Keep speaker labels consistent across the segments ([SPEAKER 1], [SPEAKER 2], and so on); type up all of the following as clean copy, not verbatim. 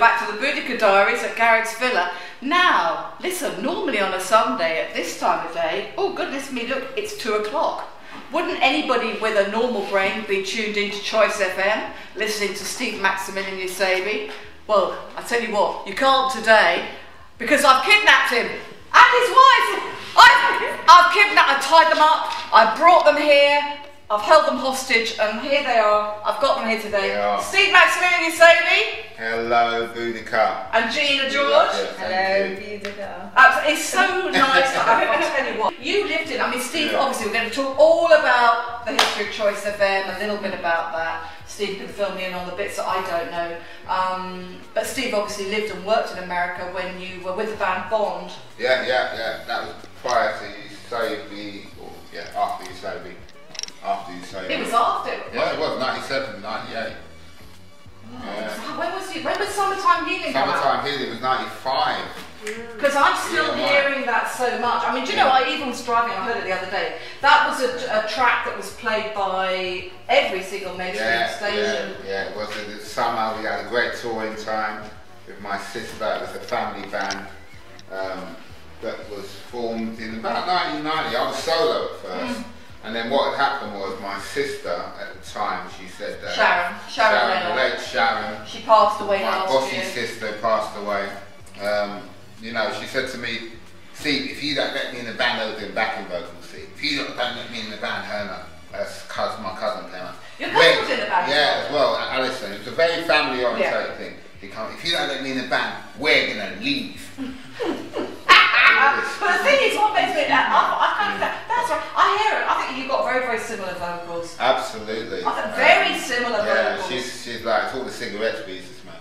[SPEAKER 1] back to the Boudicca Diaries at Garrick's Villa. Now, listen, normally on a Sunday at this time of day, oh goodness me, look, it's 2 o'clock. Wouldn't anybody with a normal brain be tuned into Choice FM, listening to Steve Maximilian Eusebe? Well, I tell you what, you can't today, because I've kidnapped him and his wife. I've tied them up, I brought them here, I've held them hostage, and here they are. I've got them here today. Steve Maximilian Eusebe.
[SPEAKER 2] Hello, Boudicca.
[SPEAKER 1] And Gina George.
[SPEAKER 3] Hello, Boudicca.
[SPEAKER 1] It's so nice. I'll tell you what. You lived in, I mean, Steve, obviously we're going to talk all about the history of Choice FM, a little bit about that. Steve can fill me in on the bits that I don't know. But Steve obviously lived and worked in America when you were with the band Bond.
[SPEAKER 2] Yeah. That was prior to Eusebe, or after Eusebe.
[SPEAKER 1] It was after.
[SPEAKER 2] Yeah, it was 97, 98.
[SPEAKER 1] When was Summertime Healing come out?
[SPEAKER 2] Summertime Healing was 95.
[SPEAKER 1] Because I'm still hearing that so much. I mean, do you know, I even was driving, I heard it the other day. That was a track that was played by every single mainstream station.
[SPEAKER 2] Yeah, it was in the summer. We had a great touring time with my sister. It was a family band that was formed in about 1990. I was solo at first. And then what had happened was my sister at the time, she said that Sharon, the late Sharon,
[SPEAKER 1] she passed away
[SPEAKER 2] my
[SPEAKER 1] last
[SPEAKER 2] bossy
[SPEAKER 1] year.
[SPEAKER 2] sister passed away. You know, she said to me, "Steve, if you don't let me in the band, I was doing backing vocals. See, if you don't let me in the band, my cousin came up.
[SPEAKER 1] Your cousin was in the band?
[SPEAKER 2] Yeah, as well, Alison. It was a very family-oriented thing. If you don't let me in the band, we're gonna leave."
[SPEAKER 1] But the thing is, what makes me, that's right, I hear it. I think you've got very, very similar vocals.
[SPEAKER 2] Absolutely.
[SPEAKER 1] I think very similar vocals.
[SPEAKER 2] She's like, it's all the cigarette pieces, man.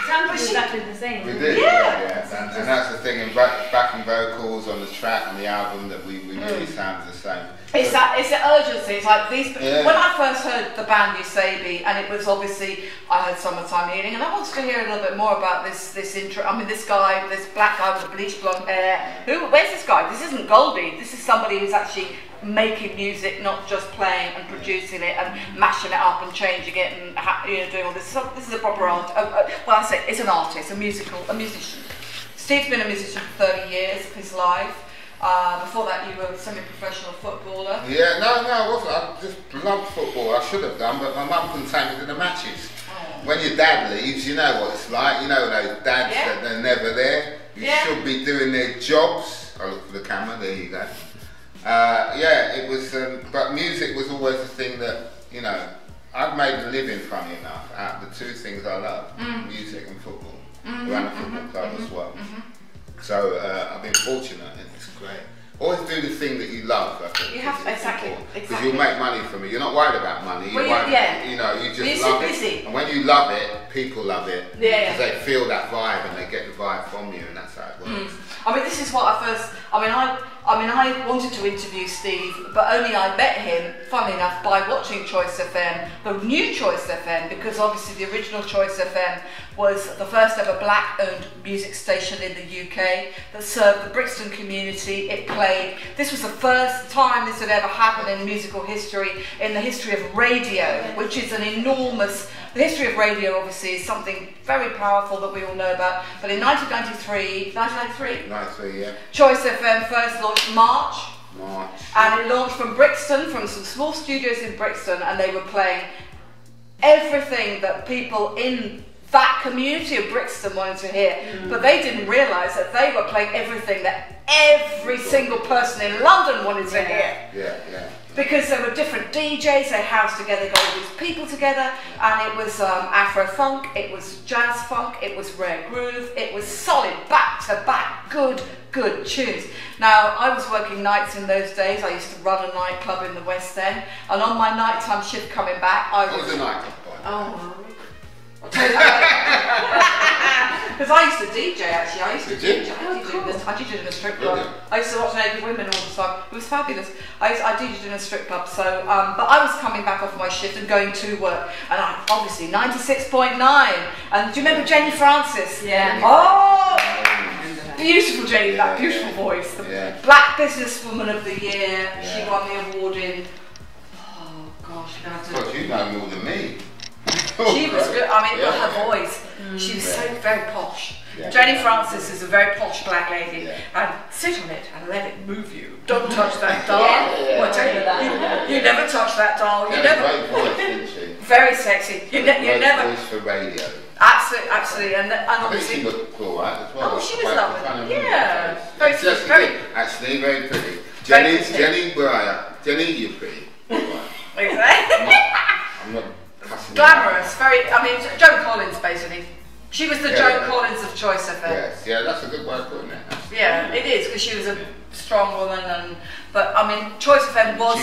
[SPEAKER 3] Sounds exactly the same.
[SPEAKER 2] We did, yeah. And that's the thing, in backing vocals on the track and the album, that we really sound the same.
[SPEAKER 1] It's the urgency. It's like these. When I first heard the band Eusebe, and it was obviously, I heard Summertime Healing, and I wanted to hear a little bit more about this intro. I mean, this guy, this black guy with the bleached blonde hair. Where's this guy? This isn't Goldie. This is somebody who's actually making music, not just playing and producing it and mashing it up and changing it and doing all this. So this is a proper art. Well, I say it's an artist, a musician. Steve's been a musician for 30 years of his life. Before that, you were a semi-professional footballer.
[SPEAKER 2] Yeah, no, I wasn't. I just loved football. I should have done, but my mum couldn't take me to the matches. When your dad leaves, you know what it's like. You know those dads that they're never there. You should be doing their jobs. I look for the camera. There you go. It was. But music was always the thing that, you know, I've made a living, funny enough, out of the two things I love: music and football. Ran a football club as well. So I've been fortunate, and it's great. Always do the thing that you love. I think.
[SPEAKER 1] You have to, exactly.
[SPEAKER 2] Because you'll make money from it. You're not worried about money. You know, you just love it. And when you love it, people love it. Because they feel that vibe and they get the vibe from you, and that's how it works.
[SPEAKER 1] I mean, this is what I wanted to interview Steve, but only I met him, funnily enough, by watching Choice FM, the new Choice FM, because obviously the original Choice FM was the first ever black-owned music station in the UK that served the Brixton community. It played, this was the first time this had ever happened in musical history, in the history of radio, which is an enormous, the history of radio obviously is something very powerful that we all know about, but in 1993, Choice FM first launched March. And it launched from Brixton, from some small studios in Brixton, and they were playing everything that people in that community of Brixton wanted to hear, but they didn't realise that they were playing everything that every single person in London wanted to hear. Because there were different DJs, they housed together, got all these people together, and it was Afro-funk, it was jazz funk, it was rare groove, it was solid, back-to-back, good tunes. Now, I was working nights in those days. I used to run a nightclub in the West End, and on my nighttime shift coming back, I was...
[SPEAKER 2] What was a nightclub?
[SPEAKER 1] I'll tell you that. Because I used to DJ, actually. I used to DJ. I DJed in a strip club. I used to watch naked women all the time. It was fabulous. I DJed in a strip club, so but I was coming back off my shift and going to work, and I obviously 96.9. And do you remember Jenny Francis?
[SPEAKER 3] Yeah.
[SPEAKER 1] Oh, beautiful Jenny, that beautiful voice. The Black Businesswoman of the Year. She won the award in. Oh gosh, you're gonna have to.
[SPEAKER 2] Well, you know more than me.
[SPEAKER 1] She was good. I mean, her voice. She was so very posh.
[SPEAKER 2] Yeah.
[SPEAKER 1] Jenny Francis is a very posh black lady, and sit on it and let it move you. Don't touch that doll. Well, I tell you that. You never touch that doll. You never.
[SPEAKER 2] Great voice, didn't she?
[SPEAKER 1] Very sexy. You never.
[SPEAKER 2] Voice for radio.
[SPEAKER 1] Absolutely, absolutely, and
[SPEAKER 2] I think
[SPEAKER 1] obviously.
[SPEAKER 2] she looked all right as well.
[SPEAKER 1] Oh, she was lovely.
[SPEAKER 2] Kind of
[SPEAKER 1] Yeah,
[SPEAKER 2] actually very pretty.
[SPEAKER 1] Very
[SPEAKER 2] Jenny, Jenny, you're pretty.
[SPEAKER 1] Exactly.
[SPEAKER 2] I'm not cussing.
[SPEAKER 1] Glamorous, very. I mean, Joan Collins basically. She was the Joan Collins of Choice FM.
[SPEAKER 2] Yes, yeah, that's a good word for it.
[SPEAKER 1] Yeah, it is, because she was a strong woman, but I mean, Choice FM was.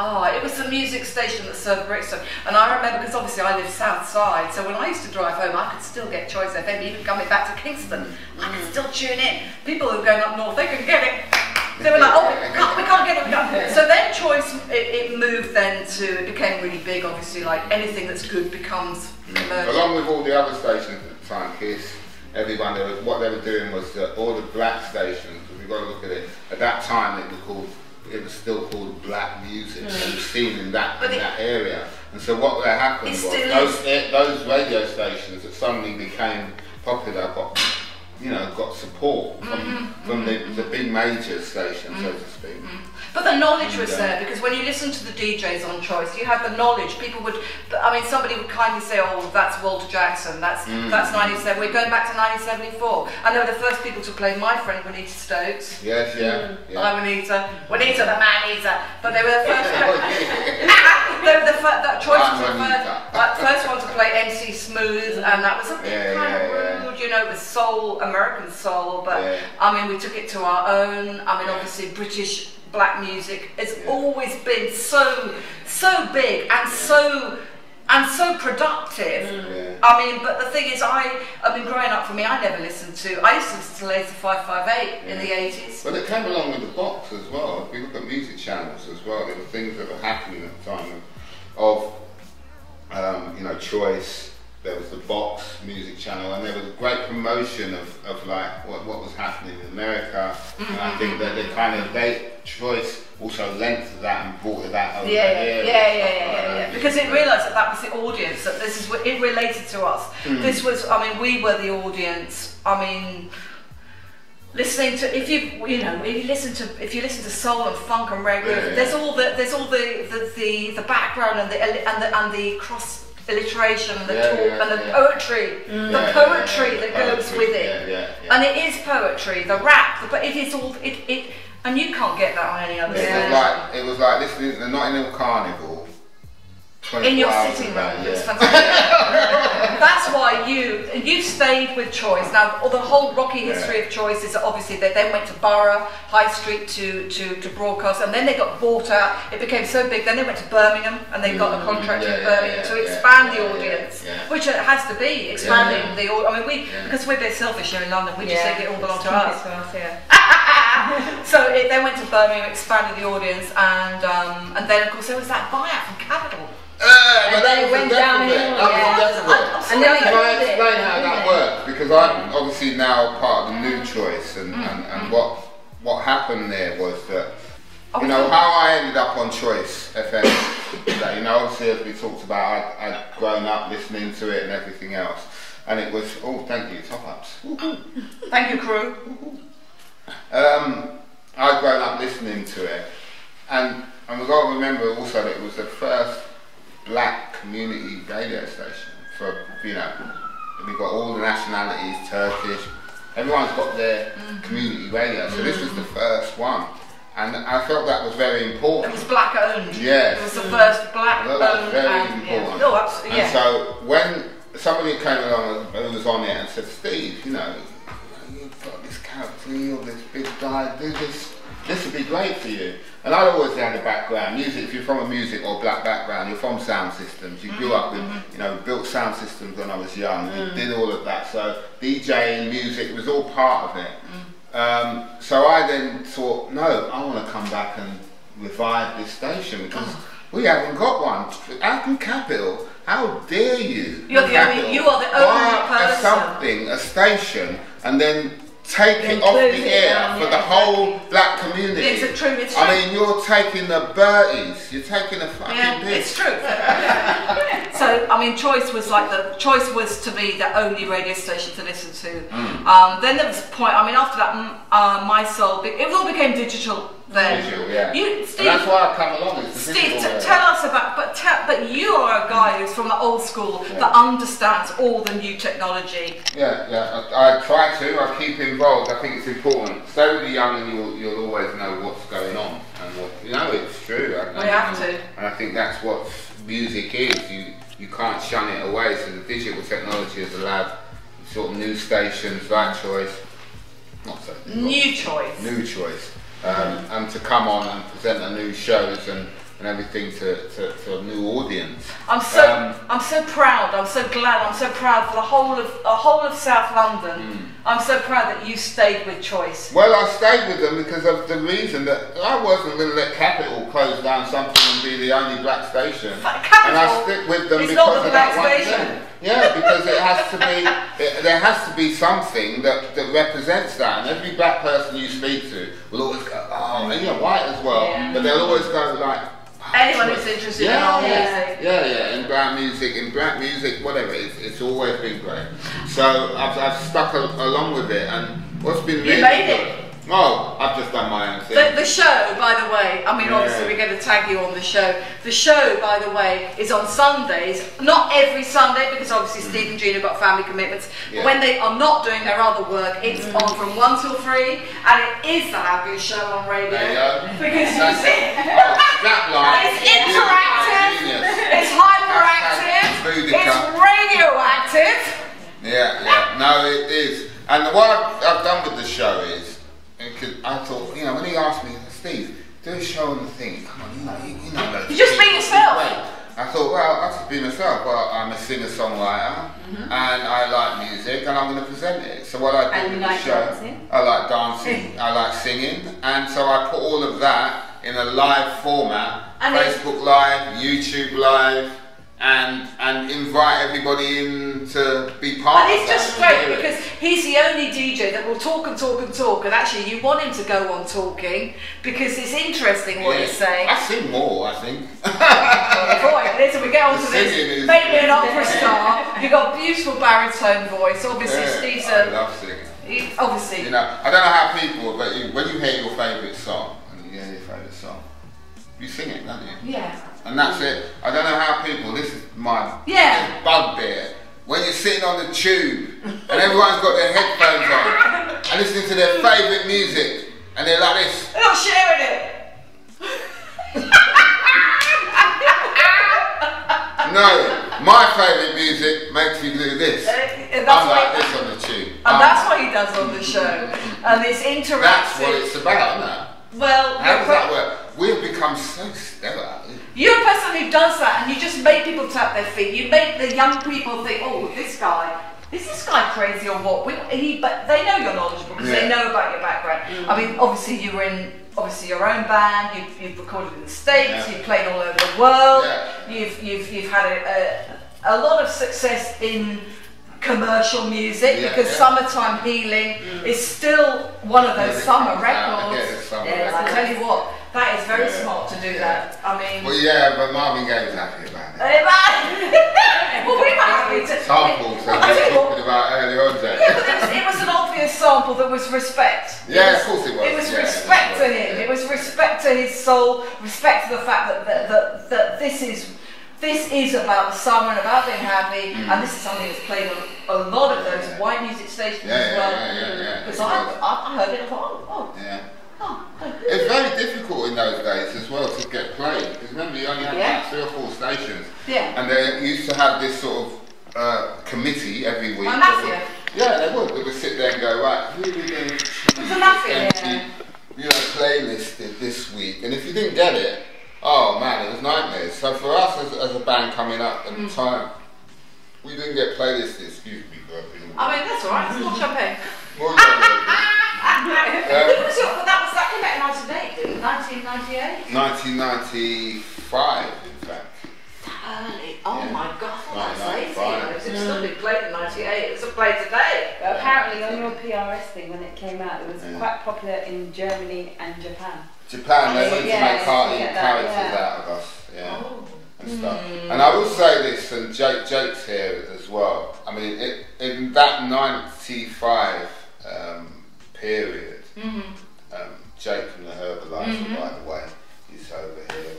[SPEAKER 1] It was the music station that served Brixton, and I remember, because obviously I live south side, so when I used to drive home, I could still get Choice FM, even coming back to Kingston. I could still tune in. People who were going up north, they couldn't get it. They were like, oh, we can't get it, we can't. So then Choice, it moved then to, it became really big, obviously, like anything that's good becomes commercial.
[SPEAKER 2] Along with all the other stations at the time, Kiss, everyone, what they were doing was that all the black stations, because we've got to look at it, at that time it was still called black music. It was seen in that area. And so what happened was those radio stations that suddenly became popular got support from the big major stations, so to speak.
[SPEAKER 1] But the knowledge was there, because when you listen to the DJs on Choice, you had the knowledge. People would, I mean, somebody would kindly say, oh, that's Walter Jackson, that's 97, we're going back to 1974. And they were the first people to play My Friend Juanita Stokes.
[SPEAKER 2] Yes, yeah.
[SPEAKER 1] I'm Juanita the man-eater. But they were the first, Choice was the first one to play MC Smooth, and that was a bit kind of rude, it was soul, American soul, but I mean, we took it to our own. I mean, obviously British black music has always been so big and so productive. I mean, but the thing is, I mean, growing up for me, I never listened to. I used to listen to Laser 558 in the 80s.
[SPEAKER 2] But it came along with the box as well. If we look at music channels as well, there were things that were happening at the time of Choice. There was the Box music channel, and there was a great promotion of like what was happening in America. And I think that Choice also lent to that and brought it that over here.
[SPEAKER 1] Yeah. Because it realised that was the audience. That this is what it related to us. This was. I mean, we were the audience. I mean, listening to if you listen to soul and funk and reggae, there's all the background and the cross alliteration and the talk and the poetry, that goes with it, and it is poetry, the rap, but it is all it, and you can't get that on any other station.
[SPEAKER 2] It was like listening to the Nottingham Carnival
[SPEAKER 1] in your sitting room. It's fantastic. That's why you stayed with Choice. Now, the whole rocky history of Choice is obviously they then went to Borough, High Street to broadcast, and then they got bought out. It became so big. Then they went to Birmingham, and they got a contract in Birmingham to expand the audience, which it has to be expanding the audience. I mean, because we're a bit selfish here in London, we just think it all belongs to us. So they went to Birmingham, expanded the audience, and then of course there was that buyout from Capital.
[SPEAKER 3] And then it went downhill.
[SPEAKER 2] And then can I explain how that worked? Because I'm obviously now part of the new Choice, and what happened there was that how I ended up on Choice FM. Obviously as we talked about, I'd grown up listening to it and everything else, and it was thank you, top ups.
[SPEAKER 1] Thank you, crew.
[SPEAKER 2] I'd grown up listening to it, and we've got to remember also that it was the first black community radio station for, we've got all the nationalities, Turkish, everyone's got their community radio, so this was the first one, and I felt that was very important.
[SPEAKER 1] It was black owned.
[SPEAKER 2] Yes.
[SPEAKER 1] It was the first black owned.
[SPEAKER 2] That was very important.
[SPEAKER 1] Yeah. Oh, absolutely.
[SPEAKER 2] And so when somebody came along who was on it and said, Steve, you've got this character, you're this big guy, do this would be great for you. And I always had a background, music, if you're from a music or black background, you're from sound systems. You grew up with, built sound systems when I was young, we did all of that. So DJing, music was all part of it. So I then thought, no, I want to come back and revive this station because we haven't got one. How can Capital, how dare you?
[SPEAKER 1] You are the only person.
[SPEAKER 2] A station, and then take it off the air for the whole black community.
[SPEAKER 1] It's true, it's true.
[SPEAKER 2] I mean, you're taking the Berties, you're taking the fucking piss.
[SPEAKER 1] It's true. So, I mean, Choice was to me the only radio station to listen to. Then there was a point, I mean, after that, My Soul, it all became digital then.
[SPEAKER 2] Digital, yeah.
[SPEAKER 1] Steve,
[SPEAKER 2] and that's why I come along.
[SPEAKER 1] Steve, tell us about, but you are a guy who's from the old school that understands all the new technology.
[SPEAKER 2] Yeah, I try to. I keep involved. I think it's important. Stay with the young, and you'll always know what's going on, and it's true.
[SPEAKER 1] We have to.
[SPEAKER 2] And I think that's what music is. You can't shun it away. So the digital technology has allowed sort of new stations like Choice,
[SPEAKER 1] New Choice.
[SPEAKER 2] And to come on and present a new shows and everything to a new audience. I'm
[SPEAKER 1] so proud. I'm so glad. I'm so proud for the whole of South London. I'm so proud that you stayed with Choice.
[SPEAKER 2] Well, I stayed with them because of the reason that I wasn't going to let Capital close down something and be the only black station.
[SPEAKER 1] Capital,
[SPEAKER 2] and I stick with them because
[SPEAKER 1] not the
[SPEAKER 2] of
[SPEAKER 1] black
[SPEAKER 2] that one
[SPEAKER 1] station.
[SPEAKER 2] thing. Yeah, because it has to be. There has to be something that represents that, and every black person you speak to will always go, "Oh, and you're white as well," but they'll always go like.
[SPEAKER 1] Anyone who's interested in our music.
[SPEAKER 2] Yeah, in black music, whatever, it's always been great. So I've stuck along with it, and what's been really
[SPEAKER 1] made
[SPEAKER 2] good,
[SPEAKER 1] it.
[SPEAKER 2] Oh, I've just done my own thing.
[SPEAKER 1] The show, by the way, I mean, obviously we're going to tag you on the show. The show, by the way, is on Sundays. Not every Sunday, because obviously Steve and Gina have got family commitments. But when they are not doing their other work, it's on from 1 till 3, and it is the happiest show on radio.
[SPEAKER 2] There you go.
[SPEAKER 1] Because you see,
[SPEAKER 2] it's
[SPEAKER 1] interactive, it's hyperactive, it's radioactive.
[SPEAKER 2] Yeah, no, it is. And what I've done with the show is, because I thought, when he asked me, Steve, do a show on the thing, come on, you know.
[SPEAKER 1] You just be yourself.
[SPEAKER 2] I thought, well, I'll just be myself. Well, I'm a singer-songwriter, and I like music, and I'm going to present it. So what I did with the show, dancing. I like dancing, I like singing, and so I put all of that in a live format, and Facebook Live, YouTube Live, and invite everybody in to be part of that.
[SPEAKER 1] And it's just great because he's the only DJ that will talk and talk and talk, and actually you want him to go on talking because it's interesting what he's saying.
[SPEAKER 2] I sing more, I think.
[SPEAKER 1] Listen, we get on to this. Maybe an opera star. You've got a beautiful baritone voice. Obviously, Steve's
[SPEAKER 2] I love singing.
[SPEAKER 1] Obviously.
[SPEAKER 2] I don't know how people, but when you hear your favourite song, you sing it, don't you?
[SPEAKER 1] Yeah.
[SPEAKER 2] And that's it. I don't know how people, this is my bugbear, when you're sitting on the tube and everyone's got their headphones on and listening to their favourite music and they're like this.
[SPEAKER 1] They're not sharing it.
[SPEAKER 2] No, my favourite music makes me do this. I'm like this on the tube.
[SPEAKER 1] And that's what he does on the show. And it's interactive.
[SPEAKER 2] That's what it's about, isn't it?
[SPEAKER 1] Well,
[SPEAKER 2] how does that work? We've become so stellar.
[SPEAKER 1] You're a person who does that, and you just make people tap their feet. You make the young people think, "Oh, is this guy crazy or what?" But they know you're knowledgeable because they know about your background. I mean, obviously you were in your own band. You've recorded in the States. You've played all over the world. You've had a lot of success in commercial music because Summertime Healing is still one of those summer records. I tell you what, that is very smart to do that. I mean,
[SPEAKER 2] well, but Marvin Gaye was happy about it.
[SPEAKER 1] Well, we were happy to.
[SPEAKER 2] Samples that we were talking about earlier on.
[SPEAKER 1] It was an obvious sample that was respect.
[SPEAKER 2] Of course it was.
[SPEAKER 1] It was respect to him. It was respect to his soul. Respect to the fact that this is about the summer and about being happy, and this is something that's played on a lot of those white music stations as well. Because I heard it and thought,
[SPEAKER 2] it's very difficult in those days as well to get played. Because remember, you only had about 3 or 4 stations, and they used to have this sort of committee every week. They would. They would sit there and go, right, who are we going to playlist this week? And if you didn't get it, oh man, it was nightmares. So for us as a band coming up at the time, we didn't get playlisted. Excuse me, burping.
[SPEAKER 1] I mean, that's alright, it's not champagne. That came out in 1998?
[SPEAKER 2] 1995, in fact.
[SPEAKER 1] Early. Oh my god, that's 80. It's still been played in 98. It's a play today.
[SPEAKER 4] But apparently on your PRS thing when it came out. It was quite popular in Germany and Japan.
[SPEAKER 2] Japan, they wanted to make characters out of us, and stuff. And I will say this, and Jake's here as well. I mean, in that 95 period, Jake from the Herbalizer, by the way, he's over here.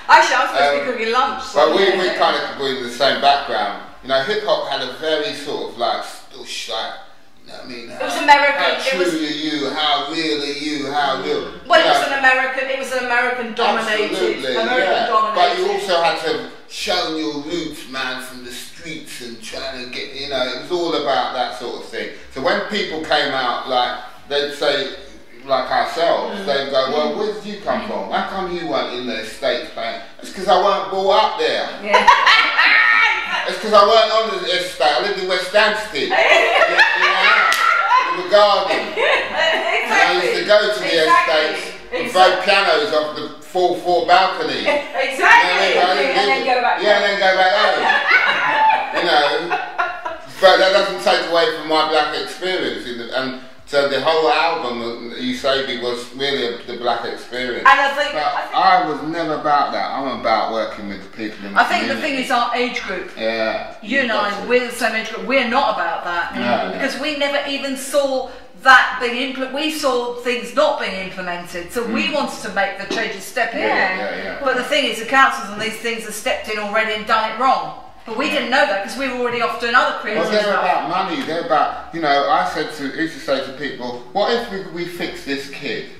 [SPEAKER 1] Actually, I was supposed to be cooking lunch.
[SPEAKER 2] But we kind of were in the same background. You know, hip hop had a very sort of like, still shy. You know what I mean?
[SPEAKER 1] It was American.
[SPEAKER 2] How true are you? How real are you? How real?
[SPEAKER 1] Well, it was an American dominated.
[SPEAKER 2] Absolutely,
[SPEAKER 1] Dominated.
[SPEAKER 2] But you also had to show your roots, man, from the streets and trying to get, you know, it was all about that sort of thing. So when people came out, like, they'd say, like ourselves, they'd go, well, where did you come from? How come you weren't in the States playing? It's because I weren't brought up there. It's because I weren't on the estate. I lived in West Hampstead. In the garden. And I used to go to the estates and throw pianos off the full floor balcony.
[SPEAKER 1] Exactly.
[SPEAKER 4] And then go back home.
[SPEAKER 2] Yeah, and then go back home. You know, but that doesn't take away from my black experience. And so the whole album, Eusebe, was really the black experience.
[SPEAKER 1] And I think
[SPEAKER 2] I was never about that. I'm about working with the people in the community.
[SPEAKER 1] the thing is our age group.
[SPEAKER 2] Yeah.
[SPEAKER 1] You and I, we're the same age group. We're not about that because we never even saw that being implemented. We saw things not being implemented, so we wanted to make the changes, step in. But the thing is, the councils and these things have stepped in already and done it wrong. But we didn't know that because we were already off doing other creative stuff.
[SPEAKER 2] Well, they're about money. They're about, you know, I used to say to people, what if we fix this kid?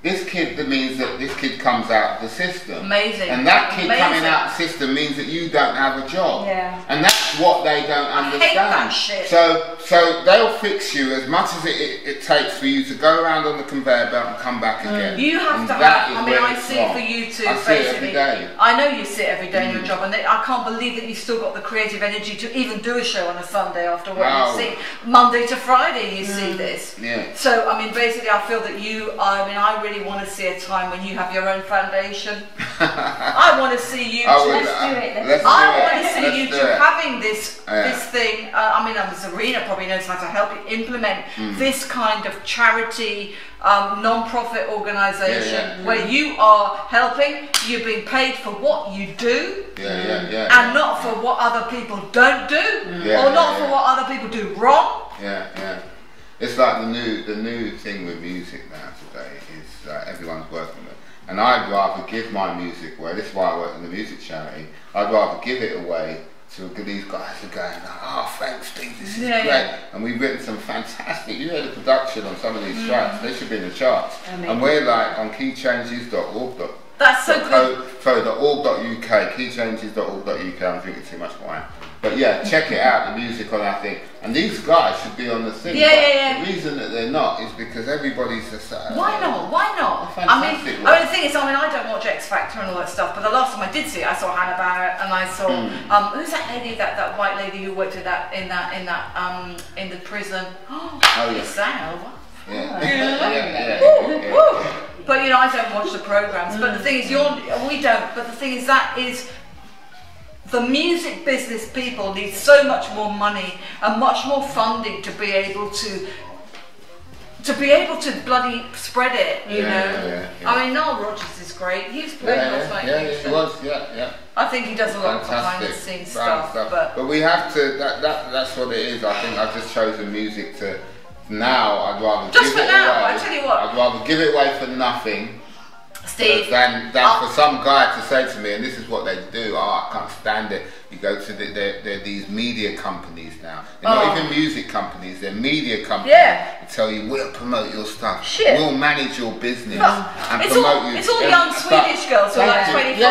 [SPEAKER 2] This kid, that means that this kid comes out of the system.
[SPEAKER 1] Amazing.
[SPEAKER 2] And that kid coming out of the system means that you don't have a job.
[SPEAKER 4] Yeah.
[SPEAKER 2] And that's what they don't understand.
[SPEAKER 1] I hate that shit.
[SPEAKER 2] So they'll fix you as much as it takes for you to go around on the conveyor belt and come back again.
[SPEAKER 1] You have
[SPEAKER 2] and
[SPEAKER 1] to
[SPEAKER 2] that
[SPEAKER 1] have,
[SPEAKER 2] is
[SPEAKER 1] I mean,
[SPEAKER 2] where
[SPEAKER 1] I
[SPEAKER 2] it's
[SPEAKER 1] see
[SPEAKER 2] wrong.
[SPEAKER 1] it for you too,
[SPEAKER 2] I see
[SPEAKER 1] basically.
[SPEAKER 2] it every day.
[SPEAKER 1] I know you see it every day in your job, and I can't believe that you've still got the creative energy to even do a show on a Sunday after what you see. Monday to Friday you see this.
[SPEAKER 2] Yeah.
[SPEAKER 1] So, I mean, basically I feel that I really want to see a time when you have your own foundation. I want to see you
[SPEAKER 4] Let's do it.
[SPEAKER 1] I want to see you two having this thing. I mean, Zarina probably knows how to help you implement this kind of charity, non-profit organisation where you are helping, you're being paid for what you do, and not for what other people don't do, or not for what other people do wrong.
[SPEAKER 2] It's like the new thing with music now today is everyone's working with. And I'd rather give my music away. This is why I work in the music charity. I'd rather give it away to these guys who are going, oh, thanks, Steve, this is great. And we've written some fantastic, you hear the production on some of these tracks, they should be in the charts. And we're like on keychanges.org.
[SPEAKER 1] That's so good.
[SPEAKER 2] .org.uk, keychanges.org.uk, I'm drinking too much wine. But yeah, check it out, the music on our thing. And these guys should be on the thing. The reason that they're not is because everybody's just
[SPEAKER 1] why not? Why not?
[SPEAKER 2] Fantastic
[SPEAKER 1] the thing is, I don't watch X Factor and all that stuff, but the last time I did see it, I saw Hannah Barrett and I saw who's that lady, that white lady who worked in the prison. Sal. But you know, I don't watch the programs. But the thing is, we don't. But the thing is, that is. The music business people need so much more money and much more funding to be able to bloody spread it, you know. I mean, Noel Rodgers is great. He's playing
[SPEAKER 2] he was.
[SPEAKER 1] I think he does a lot of behind the scenes stuff.
[SPEAKER 2] But we have to. That's what it is. I think I've just chosen music to. Now I'd rather give it away.
[SPEAKER 1] I tell you what.
[SPEAKER 2] I'd rather give it away for nothing.
[SPEAKER 1] Steve,
[SPEAKER 2] than for some guy to say to me, and this is what they do, I can't stand it. You go to they're these media companies now. They're not even music companies, they're media companies. They tell you, we'll promote your stuff. We'll manage your business and promote you.
[SPEAKER 1] It's all young Swedish girls who are like 24.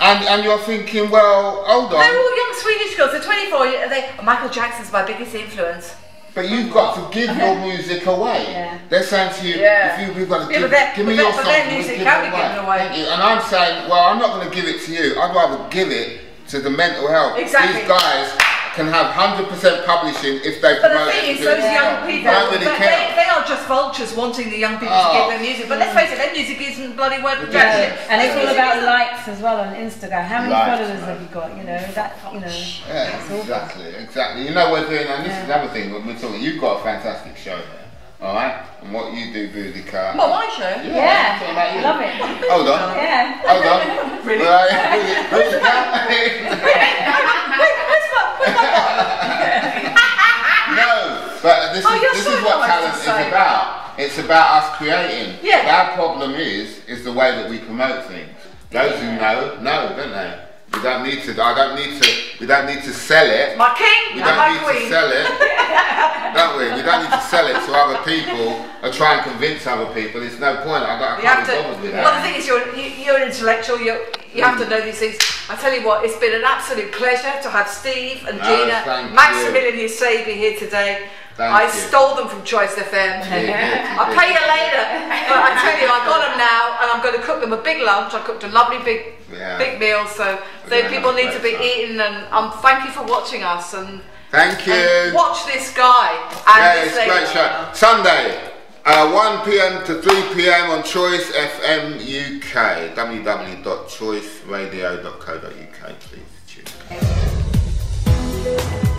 [SPEAKER 2] And you're thinking, well, hold on.
[SPEAKER 1] They're all young Swedish girls, they're 24. Michael Jackson's my biggest influence.
[SPEAKER 2] But you've got to give your music away. They're saying to you, we've got to give me your song.
[SPEAKER 1] Their music can be given away.
[SPEAKER 2] And I'm saying, well, I'm not going to give it to you. I'd rather give it to the mental health.
[SPEAKER 1] Exactly.
[SPEAKER 2] These guys can have 100% publishing if they
[SPEAKER 1] But
[SPEAKER 2] promote
[SPEAKER 1] the thing
[SPEAKER 2] it.
[SPEAKER 1] is, those young people,
[SPEAKER 2] Don't really care.
[SPEAKER 1] they are just vultures wanting the young people to get their music. But let's face it, their music isn't bloody worth jack shit.
[SPEAKER 4] And it's all about likes as well on Instagram. How many
[SPEAKER 2] Likes,
[SPEAKER 4] followers have you got? You know, that, you know.
[SPEAKER 2] Yeah, exactly. You know, we're doing, and this is another thing, we're talking, you've got a fantastic show there. Alright? And what you do, Boudicca.
[SPEAKER 1] Well, my show?
[SPEAKER 4] Yeah,
[SPEAKER 2] I
[SPEAKER 4] love it.
[SPEAKER 2] Hold on.
[SPEAKER 4] Yeah.
[SPEAKER 2] Hold on.
[SPEAKER 1] Really?
[SPEAKER 2] Boudicca.
[SPEAKER 1] Where's my
[SPEAKER 2] No, but this
[SPEAKER 1] Oh, you're
[SPEAKER 2] is
[SPEAKER 1] so
[SPEAKER 2] what
[SPEAKER 1] nice
[SPEAKER 2] talent
[SPEAKER 1] to
[SPEAKER 2] is
[SPEAKER 1] say.
[SPEAKER 2] about. It's about us creating.
[SPEAKER 1] Yeah.
[SPEAKER 2] But our problem is the way that we promote things. Those who know, don't they? We don't need to, we don't need to sell it.
[SPEAKER 1] My king
[SPEAKER 2] We
[SPEAKER 1] and
[SPEAKER 2] don't
[SPEAKER 1] my
[SPEAKER 2] need
[SPEAKER 1] queen.
[SPEAKER 2] to sell it, don't we? We don't need to sell it to other people or try and convince other people. There's no point. I can't be bothered with that.
[SPEAKER 1] Well, the thing is, you're an intellectual. You have to know these things. I tell you what, it's been an absolute pleasure to have Steve and Gina, Maximilian Eusebe here today. I stole them from Choice FM. I'll pay you later, but I tell you, I got them now, and I'm going to cook them a big lunch. I cooked a lovely big meal, so people need to be eating. And thank you for watching us. And
[SPEAKER 2] thank you.
[SPEAKER 1] And watch this guy. And
[SPEAKER 2] it's a great show. Sunday, 1 PM to 3 PM on Choice FM UK. www.choiceradio.co.uk. Please tune in.